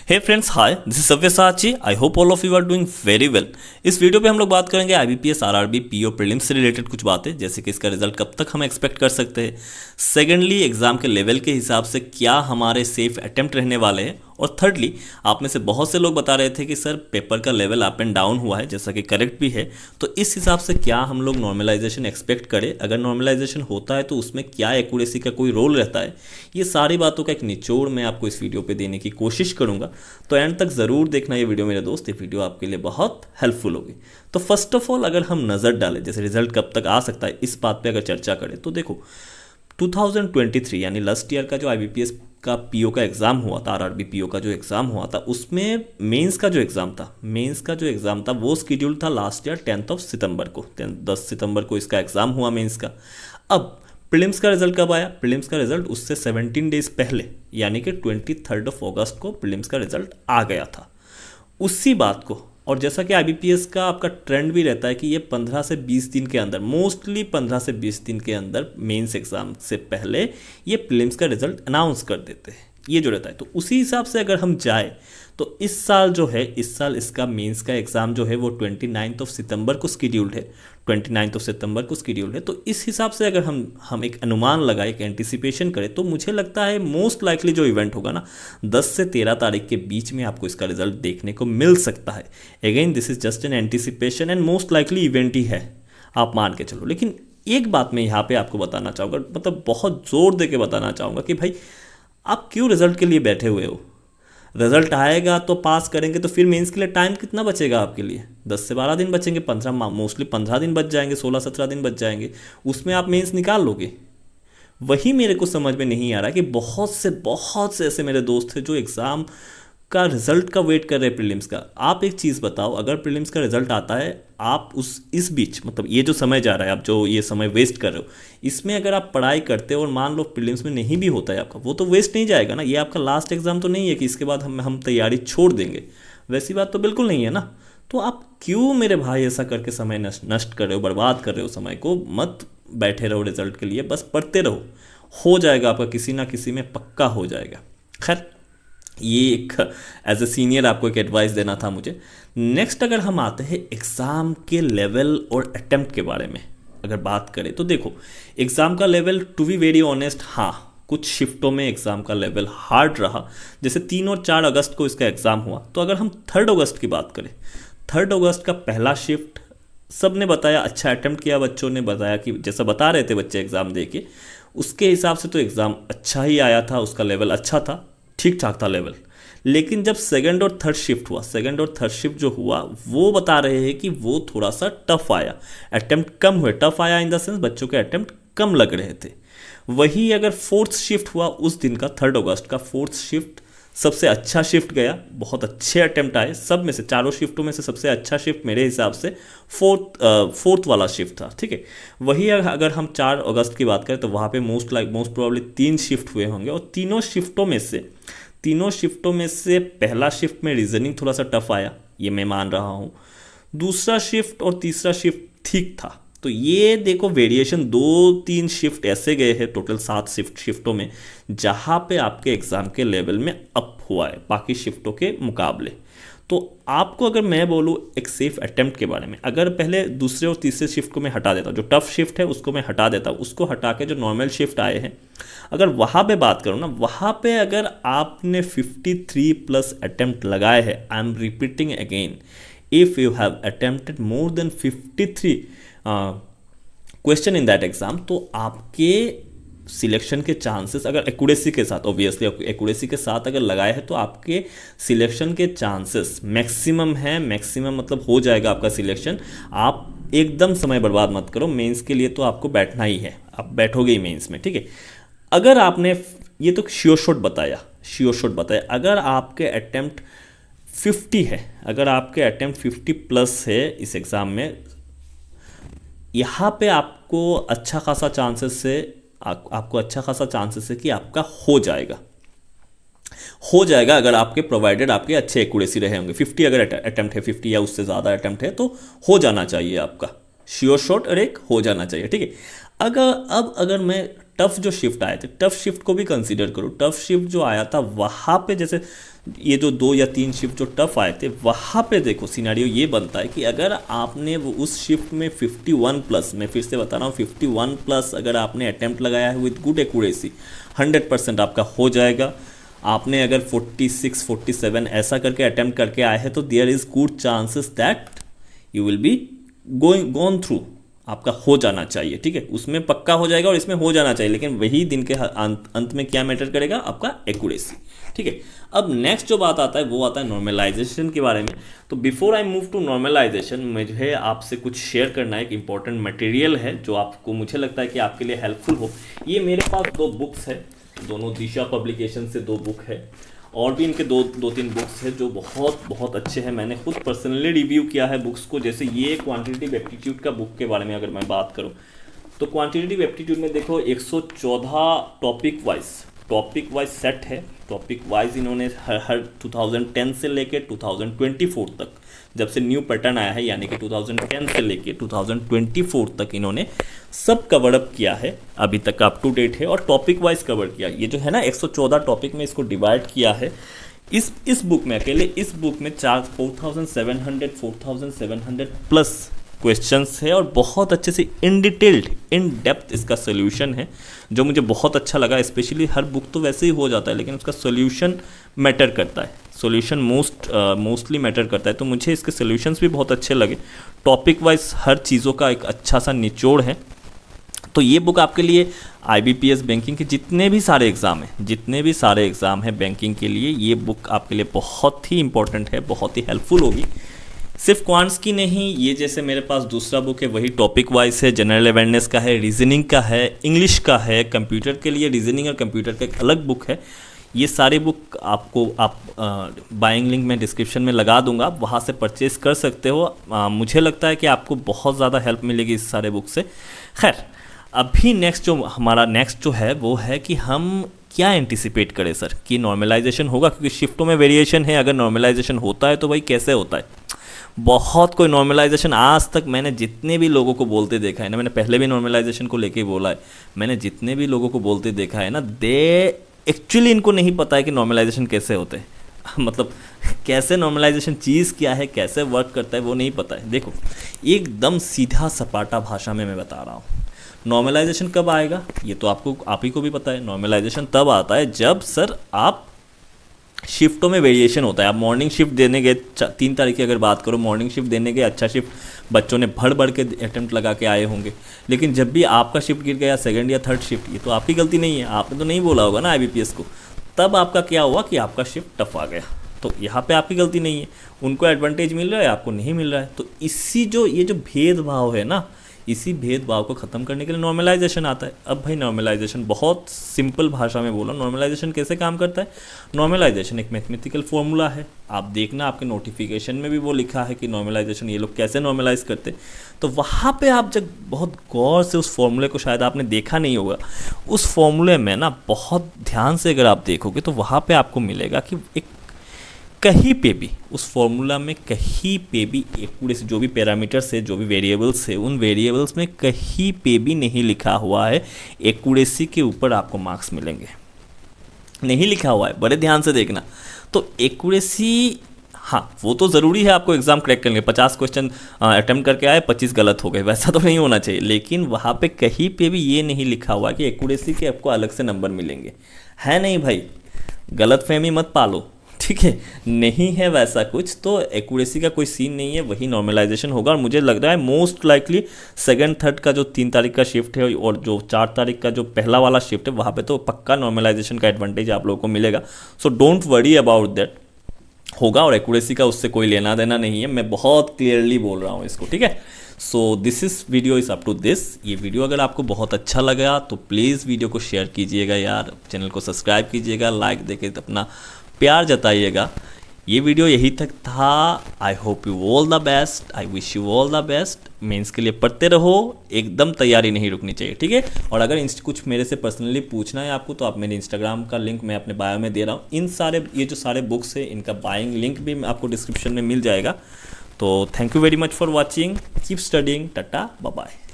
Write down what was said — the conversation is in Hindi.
Hey friends, hi, this is सव्यसाची। I hope all of you are doing very well. इस वीडियो पे हम लोग बात करेंगे आईबीपीएस, आरआरबी, पीओ प्रीलिम्स से रिलेटेड कुछ बातें, जैसे कि इसका रिजल्ट कब तक हम एक्सपेक्ट कर सकते हैं। सेकेंडली, एग्जाम के लेवल के हिसाब से क्या हमारे सेफ अटेम्प्ट रहने वाले हैं। और थर्डली, आप में से बहुत से लोग बता रहे थे कि सर पेपर का लेवल अप एंड डाउन हुआ है, जैसा कि करेक्ट भी है। तो इस हिसाब से क्या हम लोग नॉर्मलाइजेशन एक्सपेक्ट करें, अगर नॉर्मलाइजेशन होता है तो उसमें क्या एक्यूरेसी का कोई रोल रहता है। ये सारी बातों का एक निचोड़ मैं आपको इस वीडियो पे देने की कोशिश करूंगा, तो एंड तक ज़रूर देखना ये वीडियो मेरे दोस्त। ये वीडियो आपके लिए बहुत हेल्पफुल होगी। तो फर्स्ट ऑफ ऑल, अगर हम नज़र डालें जैसे रिजल्ट कब तक आ सकता है, इस बात पे अगर चर्चा करें तो देखो 2023 यानी लास्ट ईयर का जो आईबीपीएस का पीओ का एग्ज़ाम हुआ था, आरआरबी पीओ का जो एग्ज़ाम हुआ था, उसमें मेंस का जो एग्ज़ाम था वो स्कीड्यूल था लास्ट ईयर 10 सितंबर को। 10 सितंबर को इसका एग्ज़ाम हुआ मेंस का। अब प्रीलिम्स का रिजल्ट कब आया? प्रीलिम्स का रिजल्ट उससे 17 डेज पहले यानी कि 23 अगस्त को प्रीलिम्स का रिजल्ट आ गया था। उसी बात को, और जैसा कि आईबीपीएस का आपका ट्रेंड भी रहता है कि ये 15 से 20 दिन के अंदर, मोस्टली 15 से 20 दिन के अंदर मेंस एग्जाम से पहले ये प्रीलिम्स का रिजल्ट अनाउंस कर देते हैं, ये जो रहता है। तो उसी हिसाब से अगर हम जाए तो इस साल जो है, इस साल इसका मेंस का एग्ज़ाम जो है वो 29 सितंबर को स्कीड्यूल्ड है। 29 सितंबर को स्कीड्यूल्ड है। तो इस हिसाब से अगर हम एक अनुमान लगाए, एक एंटिसिपेशन करें, तो मुझे लगता है मोस्ट लाइकली जो इवेंट होगा ना, 10 से 13 तारीख के बीच में आपको इसका रिजल्ट देखने को मिल सकता है। Again this is just an anticipation and most likely event ही है, आप मान के चलो। लेकिन एक बात मैं यहाँ पे आपको बताना चाहूँगा, मतलब बहुत जोर दे के बताना चाहूँगा कि भाई आप क्यों रिजल्ट के लिए बैठे हुए हो। रिजल्ट आएगा तो पास करेंगे, तो फिर मेंस के लिए टाइम कितना बचेगा आपके लिए? 10 से 12 दिन बचेंगे, 15 मोस्टली 15 दिन बच जाएंगे, 16-17 दिन बच जाएंगे। उसमें आप मेंस निकाल लोगे। वही मेरे को समझ में नहीं आ रहा कि बहुत से ऐसे मेरे दोस्त हैं जो एग्ज़ाम का रिजल्ट का वेट कर रहे हैं, प्रीलिम्स का। आप एक चीज़ बताओ, अगर प्रीलिम्स का रिजल्ट आता है, आप इस बीच, मतलब ये जो समय जा रहा है, आप जो ये समय वेस्ट कर रहे हो, इसमें अगर आप पढ़ाई करते हो और मान लो प्रीलिम्स में नहीं भी होता है आपका, वो तो वेस्ट नहीं जाएगा ना। ये आपका लास्ट एग्जाम तो नहीं है कि इसके बाद हम तैयारी छोड़ देंगे, वैसी बात तो बिल्कुल नहीं है ना। तो आप क्यों मेरे भाई ऐसा करके समय नष्ट कर रहे हो, बर्बाद कर रहे हो समय को? मत बैठे रहो रिजल्ट के लिए, बस पढ़ते रहो, हो जाएगा आपका, किसी ना किसी में पक्का हो जाएगा। खैर, ये एक एज ए सीनियर आपको एक एडवाइस देना था मुझे। नेक्स्ट, अगर हम आते हैं एग्ज़ाम के लेवल और अटेम्प्ट के बारे में अगर बात करें, तो देखो एग्ज़ाम का level, to be very honest, हाँ कुछ शिफ्टों में एग्ज़ाम का लेवल हार्ड रहा। जैसे 3 और 4 अगस्त को इसका एग्ज़ाम हुआ, तो अगर हम 3 अगस्त की बात करें, 3 अगस्त का पहला शिफ्ट सब ने बताया अच्छा अटेम्प्ट किया, बच्चों ने बताया कि जैसा बता रहे थे बच्चे एग्ज़ाम दे के, उसके हिसाब से तो एग्ज़ाम अच्छा ही आया था, उसका लेवल अच्छा था, ठीक ठाक था लेवल। लेकिन जब सेकंड और थर्ड शिफ्ट जो हुआ, वो बता रहे हैं कि वो थोड़ा सा टफ आया, अटेम्प्ट कम हुए। टफ आया इन द सेंस बच्चों के अटेम्प्ट कम लग रहे थे। वही अगर फोर्थ शिफ्ट हुआ उस दिन का, 3 अगस्त का फोर्थ शिफ्ट सबसे अच्छा शिफ्ट गया, बहुत अच्छे अटेम्प्ट आए सब में से, चारों शिफ्टों में से सबसे अच्छा शिफ्ट मेरे हिसाब से फोर्थ वाला शिफ्ट था, ठीक है। वही अगर हम 4 अगस्त की बात करें तो वहाँ पे मोस्ट प्रोबेबली 3 शिफ्ट हुए होंगे, और तीनों शिफ्टों में से पहला शिफ्ट में रीजनिंग थोड़ा सा टफ आया, ये मैं मान रहा हूँ। दूसरा शिफ्ट और तीसरा शिफ्ट ठीक था। तो ये देखो वेरिएशन, 2-3 शिफ्ट ऐसे गए हैं, टोटल 7 शिफ्टों में, जहाँ पे आपके एग्ज़ाम के लेवल में अप हुआ है बाकी शिफ्टों के मुकाबले। तो आपको अगर मैं बोलूँ एक सेफ अटेम्प्ट के बारे में, अगर पहले दूसरे और तीसरे शिफ्ट को मैं हटा देता, जो टफ शिफ्ट है उसको मैं हटा देता, उसको हटा के जो नॉर्मल शिफ्ट आए हैं, अगर वहाँ पे बात करूँ ना, वहाँ पे अगर आपने 53+ अटेम्प्ट लगाए हैं, I am repeating again, if you have attempted more than 53 question in that exam, तो आपके सिलेक्शन के चांसेस, अगर एक्यूरेसी के साथ, ऑब्वियसली एक्यूरेसी के साथ अगर लगाए हैं, तो आपके सिलेक्शन के चांसेस मैक्सिमम है। मैक्सिमम मतलब हो जाएगा आपका सिलेक्शन। आप एकदम समय बर्बाद मत करो, मेंस के लिए तो आपको बैठना ही है, आप बैठोगे ही मेंस में, ठीक है। अगर आपने ये तो श्योर शॉट बताया, अगर आपके अटेम्प्ट 50 है, अगर आपके अटेम्प्ट 50+ है इस एग्ज़ाम में, यहाँ पे आपको अच्छा खासा चांसेस है कि आपका हो जाएगा अगर आपके प्रोवाइडेड आपके अच्छे एक्यूरेसी रहे होंगे। 50 अगर अटेम्प्ट है, 50 या उससे ज़्यादा अटेम्प्ट है, तो हो जाना चाहिए आपका श्योर शॉट, और एक हो जाना चाहिए, ठीक है। अगर मैं टफ जो शिफ्ट आए थे, टफ शिफ्ट को भी कंसीडर करो। टफ शिफ्ट जो आया था वहाँ पे, जैसे ये जो 2 या 3 शिफ्ट जो टफ आए थे, वहाँ पे देखो सिनेरियो ये बनता है कि अगर आपने वो उस शिफ्ट में 51 प्लस, मैं फिर से बता रहा हूँ 51 प्लस अगर आपने अटैम्प्ट लगाया है विद गुड एक्यूरेसी, 100% आपका हो जाएगा। आपने अगर 46, 47 ऐसा करके अटैम्प्ट करके आए हैं तो there is good chances that you will be gone through, आपका हो जाना चाहिए, ठीक है, उसमें पक्का हो जाएगा और इसमें हो जाना चाहिए। लेकिन वही दिन के अंत में क्या मैटर करेगा, आपका एक्यूरेसी, ठीक है। अब नेक्स्ट जो बात आता है वो आता है नॉर्मलाइजेशन के बारे में। तो before I move to normalisation, मुझे आपसे कुछ शेयर करना है, एक इंपॉर्टेंट मटेरियल है जो आपको, मुझे लगता है कि आपके लिए हेल्पफुल हो। ये मेरे पास 2 बुक्स है, दोनों दिशा पब्लिकेशन से 2 बुक है, और भी इनके 2-3 बुक्स है जो बहुत अच्छे हैं। मैंने खुद पर्सनली रिव्यू किया है बुक्स को। जैसे ये क्वांटिटेटिव एप्टीट्यूड का बुक के बारे में अगर मैं बात करूं तो क्वांटिटेटिव एप्टीट्यूड में देखो 114 टॉपिक वाइज सेट है। टॉपिक वाइज इन्होंने हर 2010 से लेके 2024 तक, जब से न्यू पैटर्न आया है, यानी कि 2010 से लेके 2024 तक इन्होंने सब कवर अप किया है, अभी तक अप टू डेट है, और टॉपिक वाइज कवर किया। ये जो है ना 114 टॉपिक में इसको डिवाइड किया है। इस बुक में, अकेले इस बुक में 4700 प्लस क्वेश्चंस है, और बहुत अच्छे से इन डेप्थ इसका सोल्यूशन है, जो मुझे बहुत अच्छा लगा। स्पेशली हर बुक तो वैसे ही हो जाता है, लेकिन उसका सोल्यूशन मैटर करता है, सोल्यूशन मोस्टली मैटर करता है। तो मुझे इसके सोल्यूशंस भी बहुत अच्छे लगे। टॉपिक वाइज हर चीज़ों का एक अच्छा सा निचोड़ है। तो ये बुक आपके लिए IBPS बैंकिंग के जितने भी सारे एग्ज़ाम हैं बैंकिंग के लिए, ये बुक आपके लिए बहुत ही इंपॉर्टेंट है, बहुत ही हेल्पफुल होगी। सिर्फ क्वांट्स की नहीं, ये जैसे मेरे पास दूसरा बुक है वही टॉपिक वाइज है, जनरल अवेयरनेस का है, रीजनिंग का है, इंग्लिश का है, कंप्यूटर के लिए रीजनिंग और कंप्यूटर का एक अलग बुक है। ये सारे बुक आपको बाइंग लिंक मैं डिस्क्रिप्शन में लगा दूंगा, आप वहाँ से परचेज़ कर सकते हो। मुझे लगता है कि आपको बहुत ज़्यादा हेल्प मिलेगी इस सारे बुक से। खैर, अभी नेक्स्ट जो है वो है कि हम क्या एंटिसिपेट करें सर, कि नॉर्मलाइजेशन होगा, क्योंकि शिफ्टों में वेरिएशन है। अगर नॉर्मलाइजेशन होता है तो भाई कैसे होता है, बहुत कोई नॉर्मलाइजेशन, आज तक मैंने जितने भी लोगों को बोलते देखा है ना, मैंने पहले भी नॉर्मलाइजेशन को लेके बोला है, मैंने जितने भी लोगों को बोलते देखा है ना, एक्चुअली इनको नहीं पता है कि नॉर्मलाइजेशन कैसे होते हैं मतलब कैसे नॉर्मलाइजेशन चीज़ क्या है, कैसे वर्क करता है, वो नहीं पता है। देखो, एकदम सीधा सपाटा भाषा में मैं बता रहा हूँ, नॉर्मलाइजेशन कब आएगा ये तो आप ही को भी पता है। नॉर्मलाइजेशन तब आता है जब सर आप शिफ्टों में वेरिएशन होता है। आप मॉर्निंग शिफ्ट देने गए, 3 तारीख की अगर बात करो, मॉर्निंग शिफ्ट देने गए, अच्छा शिफ्ट बच्चों ने भर के अटेम्प्ट लगा के आए होंगे, लेकिन जब भी आपका शिफ्ट गिर गया, 2nd या 3rd शिफ्ट, ये तो आपकी गलती नहीं है, आपने तो नहीं बोला होगा ना IBPS को, तब आपका क्या हुआ कि आपका शिफ्ट टफ आ गया। तो यहाँ पे आपकी गलती नहीं है, उनको एडवांटेज मिल रहा है, आपको नहीं मिल रहा है। तो ये जो भेदभाव है ना, इसी भेदभाव को ख़त्म करने के लिए नॉर्मलाइजेशन आता है। अब भाई नॉर्मलाइजेशन, बहुत सिंपल भाषा में बोला, नॉर्मलाइजेशन कैसे काम करता है। नॉर्मलाइजेशन एक मैथमेटिकल फॉर्मूला है, आप देखना आपके नोटिफिकेशन में भी वो लिखा है कि नॉर्मलाइजेशन ये लोग कैसे नॉर्मलाइज करते। तो वहाँ पे आप जब बहुत गौर से उस फॉर्मूले को, शायद आपने देखा नहीं होगा, उस फॉर्मूले में ना बहुत ध्यान से अगर आप देखोगे तो वहाँ पर आपको मिलेगा कि एक कहीं पे भी उस फॉर्मूला में कहीं पे भी एक्यूरेसी, जो भी पैरामीटर्स है, जो भी वेरिएबल्स है, उन वेरिएबल्स में कहीं पे भी नहीं लिखा हुआ है एक्यूरेसी के ऊपर आपको मार्क्स मिलेंगे, नहीं लिखा हुआ है, बड़े ध्यान से देखना। तो एक्यूरेसी, हाँ वो तो ज़रूरी है, आपको एग्जाम क्रैक करने, 50 क्वेश्चन अटेम्प्ट करके आए, 25 गलत हो गए, वैसा तो नहीं होना चाहिए। लेकिन वहाँ पे कहीं पे भी ये नहीं लिखा हुआ कि एक्यूरेसी के आपको अलग से नंबर मिलेंगे, है नहीं भाई, गलतफहमी मत पालो, ठीक है, नहीं है वैसा कुछ। तो एक्यूरेसी का कोई सीन नहीं है, वही नॉर्मलाइजेशन होगा। और मुझे लग रहा है मोस्ट लाइकली 2nd 3rd का जो 3 तारीख का शिफ्ट है और जो 4 तारीख का जो पहला वाला शिफ्ट है, वहाँ पे तो पक्का नॉर्मलाइजेशन का एडवांटेज आप लोगों को मिलेगा। So don't worry about that, होगा, और एक्यूरेसी का उससे कोई लेना देना नहीं है, मैं बहुत क्लियरली बोल रहा हूँ इसको, ठीक है। So this is video is up to this. ये वीडियो अगर आपको बहुत अच्छा लगा तो प्लीज़ वीडियो को शेयर कीजिएगा यार, चैनल को सब्सक्राइब कीजिएगा, लाइक देके अपना प्यार जताइएगा। ये वीडियो यही तक था। I hope you all the best, I wish you all the best. Mains के लिए पढ़ते रहो, एकदम तैयारी नहीं रुकनी चाहिए, ठीक है। और अगर कुछ मेरे से पर्सनली पूछना है आपको तो आप मेरे इंस्टाग्राम का लिंक मैं अपने बायो में दे रहा हूँ। ये जो सारे बुक्स है इनका बाइंग लिंक भी आपको डिस्क्रिप्शन में मिल जाएगा। तो thank you very much for watching, keep studying, tata bye bye.